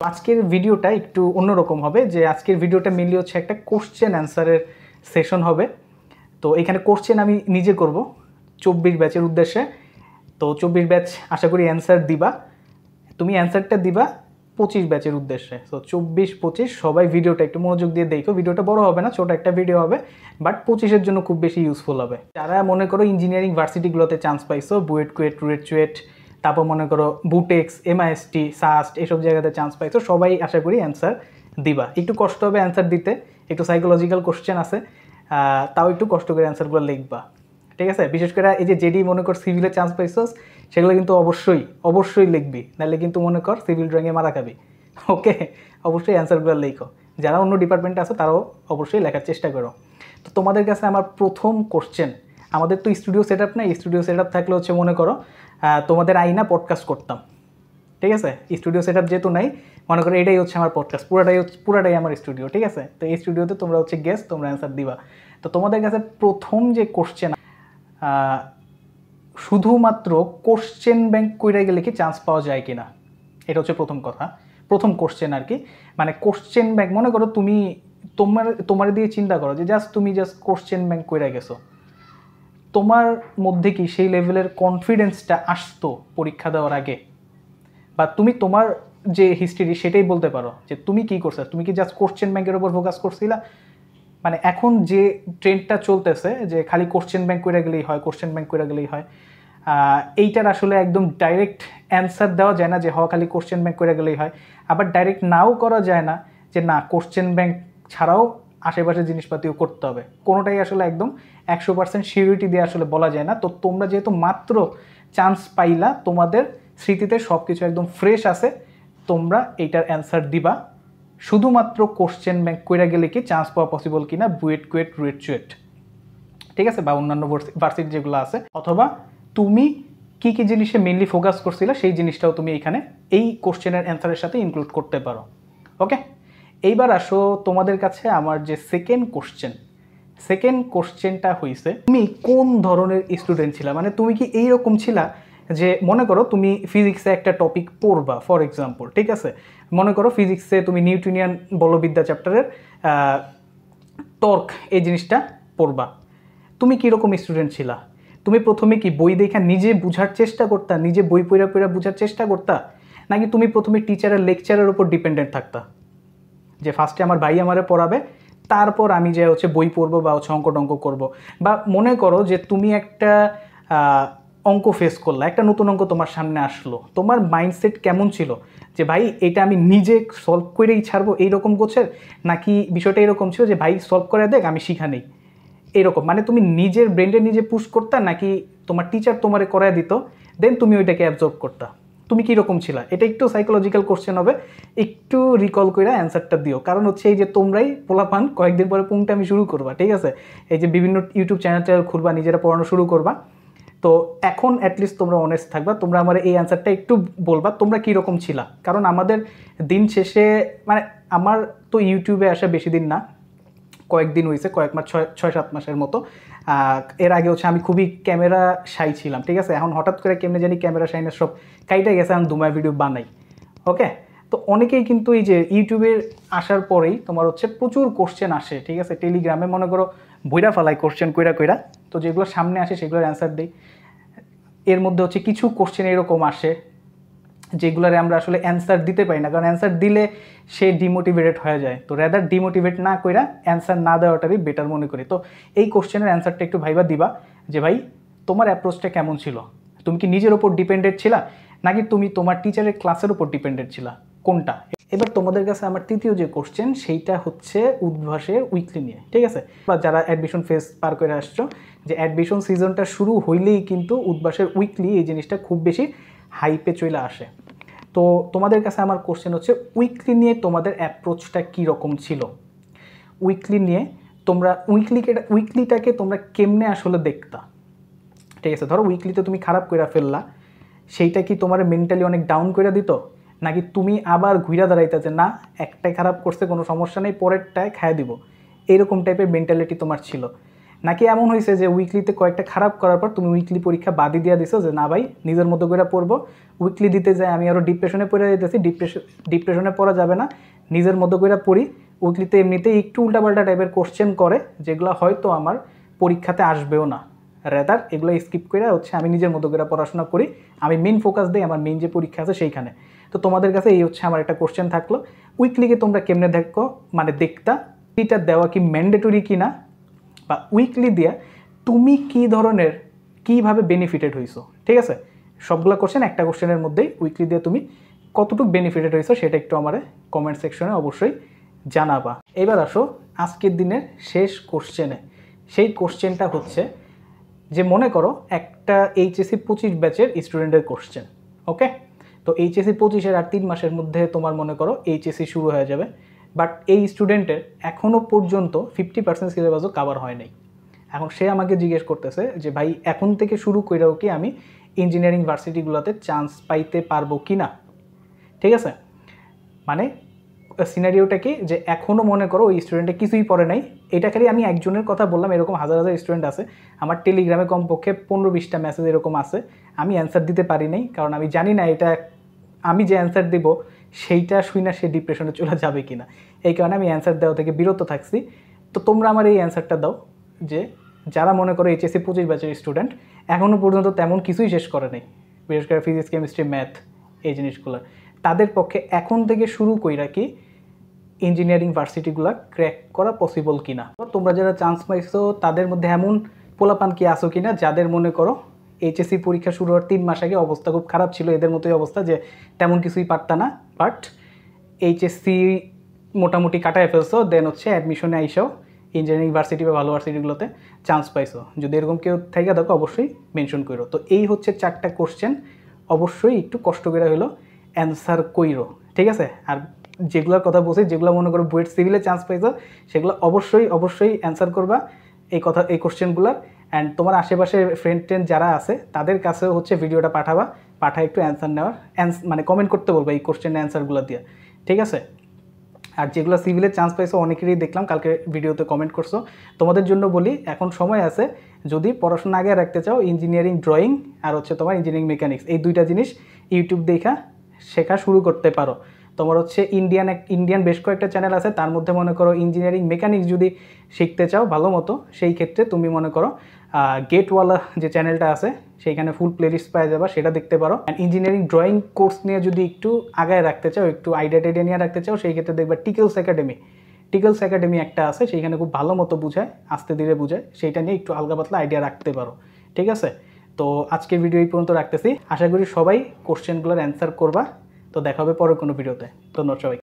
আজকের ভিডিওটা একটু অন্যরকম হবে, যে আজকের ভিডিওটা মেনলি হচ্ছে একটা কোশ্চেন অ্যান্সারের সেশন হবে। তো এখানে কোশ্চেন আমি নিজে করব 24 ব্যাচের উদ্দেশ্যে। তো 24 ব্যাচ আশা করি অ্যান্সার দিবা, তুমি অ্যান্সারটা দিবা 25 ব্যাচের উদ্দেশ্যে। তো 24-25 সবাই ভিডিওটা একটু মনোযোগ দিয়ে দেখো। ভিডিওটা বড় হবে না, ছোট একটা ভিডিও হবে, বাট 25-এর জন্য খুব বেশি ইউজফুল হবে। যারা মনে করো ইঞ্জিনিয়ারিং ভার্সিটিগুলোতে চান্স পাইছো, বুয়েট, কুয়েট, রুয়েট, চুয়েট, তারপর মনে করো বুটেক্স, এমআইএসটি, সাস্ট, এসব জায়গাতে চান্স পাইছো, সবাই আশা করি অ্যান্সার দিবা। একটু কষ্ট হবে অ্যান্সার দিতে, একটু সাইকোলজিক্যাল কোশ্চেন আছে, তাও একটু কষ্ট করে অ্যান্সারগুলো লিখবা, ঠিক আছে? বিশেষ করে এই যে যেডি মনে কর সিভিলে চান্স পাইছস, সেগুলো কিন্তু অবশ্যই লিখবি, নাহলে কিন্তু মনে কর সিভিল ড্রয়িংয়ে মারা খাবি। ওকে, অবশ্যই অ্যান্সারগুলো লিখো। যারা অন্য ডিপার্টমেন্টে আছে তারাও অবশ্যই লেখার চেষ্টা করো। তো তোমাদের কাছে আমার প্রথম কোশ্চেন, আমাদের তো স্টুডিও সেট আপ নাই, স্টুডিও সেট আপ থাকলে হচ্ছে মনে করো তোমাদের আইনা পডকাস্ট করতাম, ঠিক আছে? স্টুডিও সেট আপ যেহেতু নাই, মনে করো এটাই হচ্ছে আমার পডকাস্ট, পুরাটাই আমার স্টুডিও, ঠিক আছে? তো এই স্টুডিওতে তোমরা হচ্ছে গেস্ট, তোমরা অ্যান্সার দিবা। তো তোমাদের কাছে প্রথম যে কোশ্চেন, শুধুমাত্র কোশ্চেন ব্যাংক কইরা গেলে কি চান্স পাওয়া যায় কিনা, এটা হচ্ছে প্রথম কথা, প্রথম কোশ্চেন আর কি। মানে কোশ্চেন ব্যাংক, মনে করো তুমি তোমার দিয়ে চিন্তা করো যে তুমি জাস্ট কোশ্চেন ব্যাংক কইরা গেছো, তোমার মধ্যে কি সেই লেভেলের কনফিডেন্সটা আসতো পরীক্ষা দেওয়ার আগে? বা তুমি তোমার যে হিস্ট্রি সেটাই বলতে পারো যে তুমি কি করছো, তুমি কি জাস্ট কোশ্চেন ব্যাংকের উপর ফোকাস করছিলা? মানে এখন যে ট্রেন্ডটা চলতেছে যে খালি কোশ্চেন ব্যাংক করে গেলেই হয়, কোশ্চেন ব্যাংক করে গেলেই হয়, এইটার আসলে একদম ডাইরেক্ট অ্যান্সার দেওয়া যায় না যে খালি কোশ্চেন ব্যাংক করে গেলেই হয়। আবার ডাইরেক্ট নাও করা যায় না যে না, কোশ্চেন ব্যাংক ছাড়াও আশেপাশে জিনিসপাতিও করতে হবে। কোনোটাই আসলে একদম 100% সিউরিটি দিয়ে আসলে বলা যায় না। তো তোমরা যেহেতু মাত্র চান্স পাইলা, তোমাদের স্মৃতিতে সব কিছু একদম ফ্রেশ আছে, তোমরা এইটার অ্যান্সার দিবা শুধুমাত্র কোশ্চেন ব্যাংক কইরা গেলে কি চান্স পাওয়া পসিবল কিনা, বুয়েট, কুয়েট, রুয়েট, চুয়েট, ঠিক আছে? বা অন্যান্য ভার্সিটি যেগুলো আছে, অথবা তুমি কি কি জিনিসে মেইনলি ফোকাস করছিলে সেই জিনিসটাও তুমি এখানে এই কোশ্চেনের অ্যান্সারের সাথে ইনক্লুড করতে পারো। ওকে, এইবার আসো তোমাদের কাছে আমার যে সেকেন্ড কোশ্চেনটা হয়েছে, তুমি কোন ধরনের স্টুডেন্ট ছিলা? মানে তুমি কি এইরকম ছিলা যে মনে করো তুমি ফিজিক্সে একটা টপিক পড়বা, ফর এক্সাম্পল, ঠিক আছে? মনে করো ফিজিক্সে তুমি নিউটনিয়ান বলবিদ্যা চ্যাপ্টারের টর্ক এই জিনিসটা পড়বা। তুমি কীরকম স্টুডেন্ট ছিলা? তুমি প্রথমে কি বই দেখা নিজে বুঝার চেষ্টা করতা, নিজে বই পড়া পড়া বুঝার চেষ্টা করতা, নাকি তুমি প্রথমে টিচারের লেকচারের উপর ডিপেন্ডেন্ট থাকতা যে ফার্স্টে আমার ভাই আমারে পড়াবে, তারপর আমি যে হচ্ছে বই পড়বো বা হচ্ছে অঙ্ক টঙ্ক করবো? বা মনে করো যে তুমি একটা অঙ্ক ফেস করলা, একটা নতুন অঙ্ক তোমার সামনে আসলো, তোমার মাইন্ডসেট কেমন ছিল যে ভাই এটা আমি নিজে সলভ করেই ছাড়বো এইরকম গোছের, নাকি বিষয়টা এরকম ছিল যে ভাই সলভ করে দেখ আমি শিখা নেই, এরকম? মানে তুমি নিজের ব্রেনটা নিজে পুশ করতা, নাকি তোমার টিচার তোমারে করায় দিত, দেন তুমি ওইটাকে অ্যাবজর্ব করতা? তুমি কীরকম ছিলা? এটা একটু সাইকোলজিক্যাল কোশ্চেন হবে, একটু রিকল করে অ্যান্সারটা দিও। কারণ হচ্ছে এই যে তোমরাই পোলাপান কয়েকদিন পরে পুংটামি শুরু করবা, ঠিক আছে? এই যে বিভিন্ন ইউটিউব চ্যানেল খুলবা, নিজেরা পড়ানো শুরু করবা। তো এখন অ্যাটলিস্ট তোমরা অনেস্ট থাকবা, তোমরা আমার এই অ্যান্সারটা একটু বলবা তোমরা কীরকম ছিলা। কারণ আমাদের দিন শেষে, মানে আমার তো ইউটিউবে আসা বেশি দিন না, কয়েকদিন হয়েছে, কয়েক মাস, 6-7 মাসের মতো। এর আগে হচ্ছে আমি খুবই ক্যামেরা শাই ছিলাম, ঠিক আছে? এখন হঠাৎ করে কেমনে জানি ক্যামেরা শাইনের সব কাইটা গেছে, আমি দুমায় ভিডিও বানাই। ওকে, তো অনেকেই কিন্তু এই যে ইউটিউবে আসার পরেই তোমার হচ্ছে প্রচুর কোশ্চেন আসে, ঠিক আছে? টেলিগ্রামে মনে করো বইরা ফালাই কোশ্চেন কইরা, তো যেগুলো সামনে আসে সেগুলোর অ্যান্সার দিই। এর মধ্যে হচ্ছে কিছু কোশ্চেন এরকম আসে যেগুলোরে আমরা আসলে অ্যান্সার দিতে পারি না, কারণ অ্যান্সার দিলে সে ডিমোটিভেটেড হয়ে যায়। তো রেদার ডিমোটিভেট না কইরা অ্যান্সার না দেওয়াটারই বেটার মনে করি। তো এই কোশ্চেনের অ্যান্সারটা একটু ভাইবা দিবা যে ভাই তোমার অ্যাপ্রোচটা কেমন ছিল, তুমি কি নিজের ওপর ডিপেন্ডেন্ট ছিলা, নাকি তুমি তোমার টিচারের ক্লাসের ওপর ডিপেন্ডেন্ট ছিলা, কোনটা? এবার তোমাদের কাছে আমার তৃতীয় যে কোশ্চেন, সেইটা হচ্ছে উদ্ভাসের উইকলি নিয়ে, ঠিক আছে? বা যারা অ্যাডমিশন ফেজ পার করে আসছো, যে অ্যাডমিশন সিজনটা শুরু হইলেই কিন্তু উদ্ভাসের উইকলি এই জিনিসটা খুব বেশি হাইপে চলে আসে। তো তোমাদের কাছে আমার কোশ্চেন হচ্ছে উইকলি নিয়ে তোমাদের অ্যাপ্রোচটা কীরকম ছিল? উইকলি নিয়ে তোমরা উইকলিটাকে তোমরা কেমনে আসলে দেখতা, ঠিক আছে? ধরো উইকলিতে তুমি খারাপ করে ফেললা, সেইটা কি তোমার মেন্টালি অনেক ডাউন করে দিত, নাকি তুমি আবার ঘুরা দাঁড়াইতা যে না একটাই খারাপ করছে কোনো সমস্যা নেই, পরেরটায় খাইয়ে দিব, এইরকম টাইপের মেন্টালিটি তোমার ছিল? নাকি এমন হয়েছে যে উইকলিতে কয়েকটা খারাপ করার পর তুমি উইকলি পরীক্ষা বাদই দিয়ে দিছো যে না ভাই নিজের মতো করে পড়বো, উইকলি দিতে যাই আমি আরও ডিপ্রেশনে পড়ে যেতেছি, ডিপ্রেশনে পড়া যাবে না, নিজের মতো করে পড়ি। উইকলিতে এমনিতেই একটু উল্টাপাল্টা টাইপের কোশ্চেন করে যেগুলো হয়তো আমার পরীক্ষাতে আসবেও না, রেদার এগুলো স্কিপ করে হচ্ছে আমি নিজের মতো করে পড়াশোনা করি, আমি মেইন ফোকাস দিই আমার মেইন যে পরীক্ষা আছে সেইখানে। তো তোমাদের কাছে এই হচ্ছে আমার একটা কোশ্চেন থাকলো, উইকলিকে তোমরা কেমনে দেখো, মানে দেখতা এটা দেওয়া কি ম্যান্ডেটরি কি না, বা উইকলি দিয়ে তুমি কী ধরনের কীভাবে বেনিফিটেড হইছো, ঠিক আছে? সবগুলো কোশ্চেন একটা কোশ্চেনের মধ্যেই উইকলি দিয়ে তুমি কতটুকু বেনিফিটেড হইছো সেটা একটু আমার কমেন্ট সেকশনে অবশ্যই জানাবা। এবার আসো আজকের দিনের শেষ কোশ্চেনে। সেই কোশ্চেনটা হচ্ছে যে মনে করো একটা এইচএসসি 25 ব্যাচের স্টুডেন্টের কোশ্চেন, ওকে? তো এইচএসসি 25-এর আর 3 মাসের মধ্যে তোমার মনে করো এইচএসসি শুরু হয়ে যাবে, বাট এই স্টুডেন্টের এখনও পর্যন্ত 50% সিলেবাসও কাভার হয় নাই। এখন সে আমাকে জিজ্ঞেস করতেছে যে ভাই এখন থেকে শুরু করেও কি আমি ইঞ্জিনিয়ারিং ভার্সিটিগুলোতে চান্স পাইতে পারবো কি না, ঠিক আছে? মানে সিনারিওটা কি যে এখনও মনে করো ওই স্টুডেন্টে কিছুই পড়ে নাই, এটা খালি আমি একজনের কথা বললাম, এরকম হাজার হাজার স্টুডেন্ট আছে, আমার টেলিগ্রামে কমপক্ষে 15-20টা মেসেজ এরকম আছে, আমি অ্যান্সার দিতে পারি নাই, কারণ আমি জানি না এটা আমি যে অ্যান্সার দেব সেইটা শুই না সে ডিপ্রেশনে চলে যাবে কি না, এই কারণে আমি অ্যান্সার দেওয়া থেকে বিরত থাকছি। তো তোমরা আমার এই অ্যান্সারটা দাও যে যারা মনে করো এইচএসসি 25 ব্যাচের স্টুডেন্ট এখনও পর্যন্ত তেমন কিছুই শেষ করে নেই, বিশেষ করে ফিজিক্স কেমিস্ট্রি ম্যাথ এই জিনিসগুলো, তাদের পক্ষে এখন থেকে শুরু কইরা কি ইঞ্জিনিয়ারিং ভার্সিটিগুলো ক্র্যাক করা পসিবল কিনা। তোমরা যারা চান্স পাইছো তাদের মধ্যে এমন পোলাপান কি আসো কিনা যাদের মনে করো এইচএসসি পরীক্ষা শুরু হওয়ার 3 মাস আগে অবস্থা খুব খারাপ ছিল, এদের মতোই অবস্থা যে তেমন কিছুই পারতা না, বাট এইচএসসি মোটামুটি কাটায় ফেলছো, দেন হচ্ছে অ্যাডমিশনে আইসাও ইঞ্জিনিয়ারিং ভার্সিটি বা ভালো ভার্সিটিগুলোতে চান্স পাইছো। যদি এরকম কেউ থেকে থাকো অবশ্যই মেনশন করো। তো এই হচ্ছে 4টা কোশ্চেন, অবশ্যই একটু কষ্ট করে হলো অ্যান্সার কইরো, ঠিক আছে? আর যেগুলোর কথা বলছি, যেগুলো মনে করো বুয়েট সিভিলে চান্স পাইছো সেগুলো অবশ্যই অবশ্যই অ্যান্সার করবা এই কোশ্চেনগুলোর। অ্যান্ড তোমার আশেপাশে ফ্রেন্ড যারা আছে তাদের কাছেও হচ্ছে ভিডিওটা পাঠায় একটু অ্যান্সার নেওয়ার মানে কমেন্ট করতে বলবো এই কোশ্চেন অ্যান্সারগুলো দিয়ে, ঠিক আছে? আর যেগুলো সিভিলে চান্স পাইছো অনেকেরই দেখলাম কালকে ভিডিওতে কমেন্ট করছো, তোমাদের জন্য বলি এখন সময় আছে, যদি পড়াশোনা আগে রাখতে চাও ইঞ্জিনিয়ারিং ড্রয়িং আর হচ্ছে তোমার ইঞ্জিনিয়ারিং মেকানিক্স এই 2টা জিনিস ইউটিউব দেখা শেখা শুরু করতে পারো। তোমার হচ্ছে ইন্ডিয়ান বেশ কয়েকটা চ্যানেল আছে, তার মধ্যে মনে করো ইঞ্জিনিয়ারিং মেকানিক্স যদি শিখতে চাও ভালো মতো, সেই ক্ষেত্রে তুমি মনে করো গেটওয়ালা যে চ্যানেলটা আছে সেইখানে ফুল প্লেলিস্ট পাওয়া যাবে, সেটা দেখতে পারো। অ্যান্ড ইঞ্জিনিয়ারিং ড্রয়িং কোর্স নিয়ে যদি একটু আগায় রাখতে চাও, একটু আইডিয়া নিয়ে রাখতে চাও, সেই ক্ষেত্রে দেখবে টিকেলস একাডেমি একটা আছে, সেইখানে খুব ভালো মতো বুঝায়, আস্তে ধীরে বুঝায়, সেইটা নিয়ে একটু হালকা পাতলা আইডিয়া রাখতে পারো, ঠিক আছে? তো আজকের ভিডিও এই পর্যন্ত রাখতেছি, আশা করি সবাই কোশ্চেনগুলোর অ্যান্সার করবা। তো দেখা হবে পরের কোনো ভিডিওতে, ধন্যবাদ সবাই।